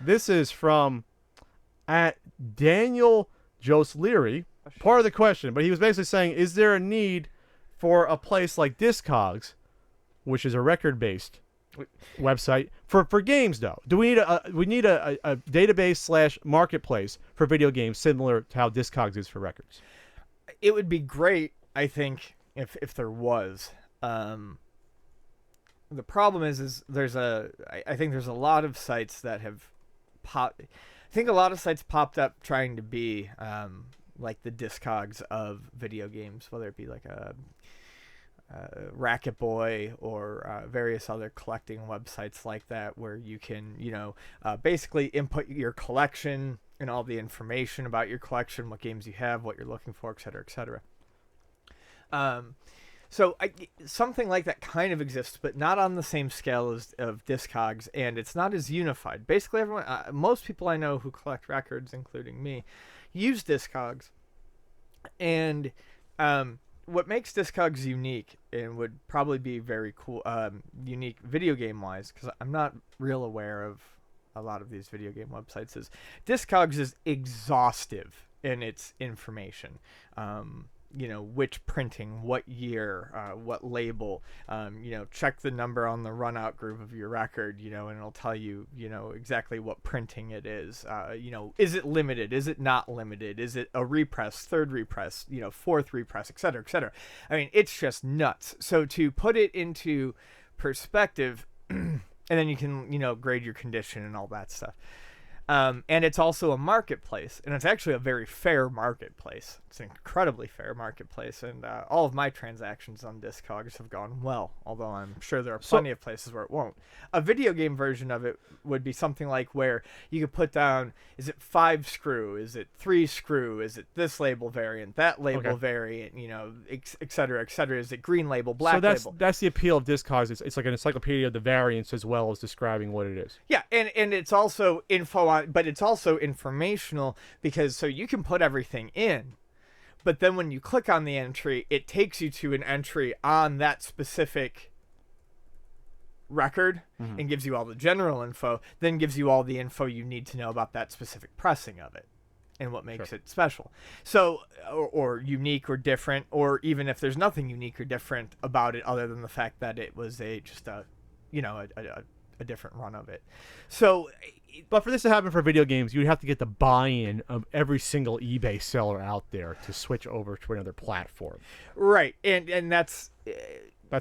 This is from at Daniel Josleary. Part of the question, but he was basically saying, is there a need for a place like Discogs, which is a record-based website for games though? Do we need a database / marketplace for video games similar to how Discogs is for records? It would be great, I think, if there was. The problem is I think there's a lot of sites that have I think a lot of sites popped up trying to be like the Discogs of video games, whether it be like a Racket Boy or various other collecting websites like that, where you can, basically input your collection and all the information about your collection, what games you have, what you're looking for, et cetera, et cetera. So something like that kind of exists, but not on the same scale as of Discogs, and it's not as unified. Basically, everyone, most people I know who collect records, including me, use Discogs, and what makes Discogs unique and would probably be very cool, unique video game wise, because I'm not real aware of a lot of these video game websites, is Discogs is exhaustive in its information. Which printing, what year, what label, check the number on the run-out groove of your record, and it'll tell you, exactly what printing it is. Is it limited? Is it not limited? Is it a repress, third repress, fourth repress, et cetera, et cetera. I mean, it's just nuts. So to put it into perspective, and then you can, grade your condition and all that stuff. And it's also a marketplace, and it's actually a very fair marketplace. It's an incredibly fair marketplace, and all of my transactions on Discogs have gone well, although I'm sure there are plenty of places where it won't. A video game version of it would be something like where you could put down, is it 5 screw, is it 3 screw, is it this label variant, that label variant, et cetera, et cetera. Is it green label, black label? So that's the appeal of Discogs. It's like an encyclopedia of the variants as well as describing what it is. Yeah, and it's also info on, but it's also informational, because so you can put everything in, but then when you click on the entry, it takes you to an entry on that specific record and gives you all the general info, then gives you all the info you need to know about that specific pressing of it and what makes it special. So, or unique or different, or even if there's nothing unique or different about it other than the fact that it was a different run of it. So, but for this to happen for video games, you'd have to get the buy-in of every single eBay seller out there to switch over to another platform. Right, and that's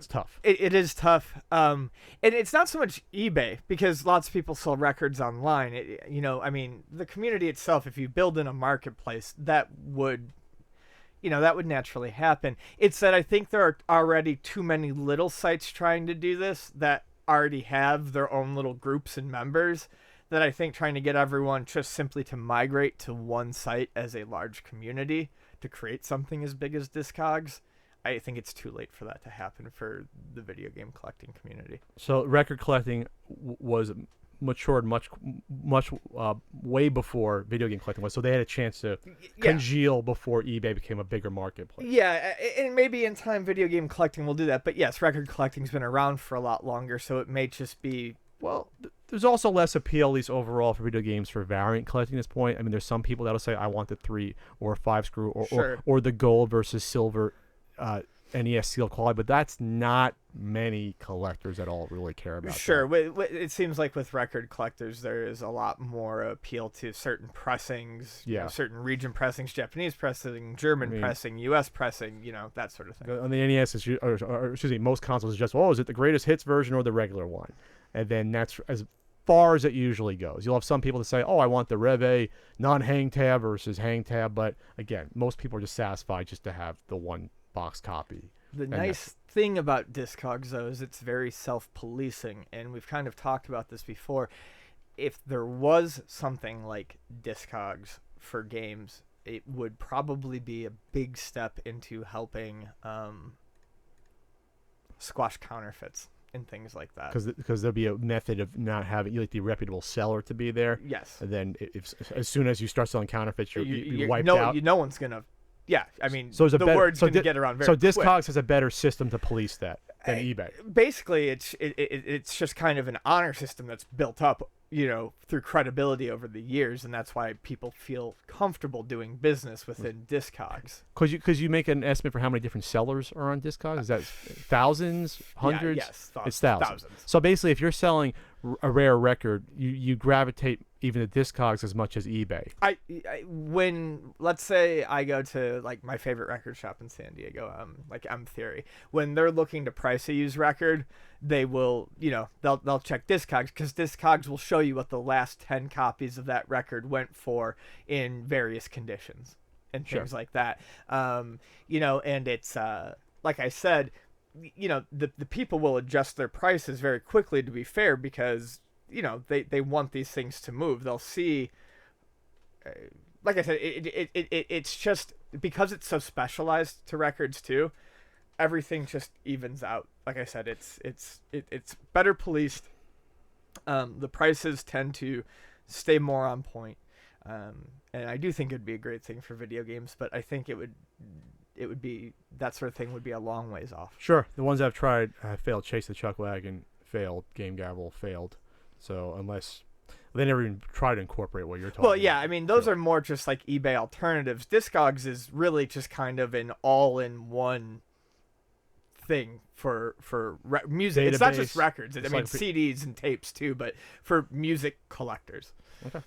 tough. It is tough. And it's not so much eBay, because lots of people sell records online. The community itself, if you build in a marketplace, that would naturally happen. It's that I think there are already too many little sites trying to do this that already have their own little groups and members, that I think trying to get everyone just simply to migrate to one site as a large community to create something as big as Discogs, I think it's too late for that to happen for the video game collecting community. So record collecting was matured much way before video game collecting was, so they had a chance to congeal before eBay became a bigger marketplace. Yeah, and maybe in time video game collecting will do that, but yes, record collecting's been around for a lot longer, so it may just be... Well, there's also less appeal, at least overall, for video games for variant collecting at this point. I mean, there's some people that'll say, I want the 3 or 5 screw or the gold versus silver NES seal quality, but that's not many collectors at all really care about. Sure, it seems like with record collectors there is a lot more appeal to certain pressings, certain region pressings, Japanese pressing, German pressing, US pressing, that sort of thing. On the NES, most consoles is just, is it the greatest hits version or the regular one? And then that's as far as it usually goes. You'll have some people that say, I want the Rev A non-hang tab versus hang tab, but again, most people are just satisfied just to have the one box copy. The nice thing about Discogs, though, is it's very self-policing, and we've kind of talked about this before. If there was something like Discogs for games, it would probably be a big step into helping squash counterfeits and things like that. Because there'll be a method of not having the reputable seller to be there. Yes. And then as soon as you start selling counterfeits, you're wiped out. No one's going to... Yeah, I mean, so word's going to get around very quick. So Discogs has a better system to police that than eBay. Basically, it's just kind of an honor system that's built up through credibility over the years, and that's why people feel comfortable doing business within Discogs. Because you make an estimate for how many different sellers are on Discogs. Is that thousands, hundreds? Yeah, yes, It's thousands. So basically, if you're selling a rare record, you gravitate even to Discogs as much as eBay. When, let's say I go to like my favorite record shop in San Diego, like M Theory, when they're looking to price a used record, they will, they'll check Discogs, because Discogs will show you what the last 10 copies of that record went for in various conditions and things like that. And it's like I said, the people will adjust their prices very quickly, to be fair, because they want these things to move. They'll see, like I said, it's just because it's so specialized to records too, everything just evens out. Like I said, it's better policed. The prices tend to stay more on point, and I do think it'd be a great thing for video games, but I think it would be, that sort of thing would be a long ways off. Sure, the ones I've tried have failed. Chase the Chuck Wagon failed. Game Gavel failed. So unless they never even try to incorporate what you're talking about. Well, yeah, I mean, those are more just like eBay alternatives. Discogs is really just kind of an all-in-one thing for music. Database. It's not just records. I mean, like CDs and tapes too, but for music collectors. Okay.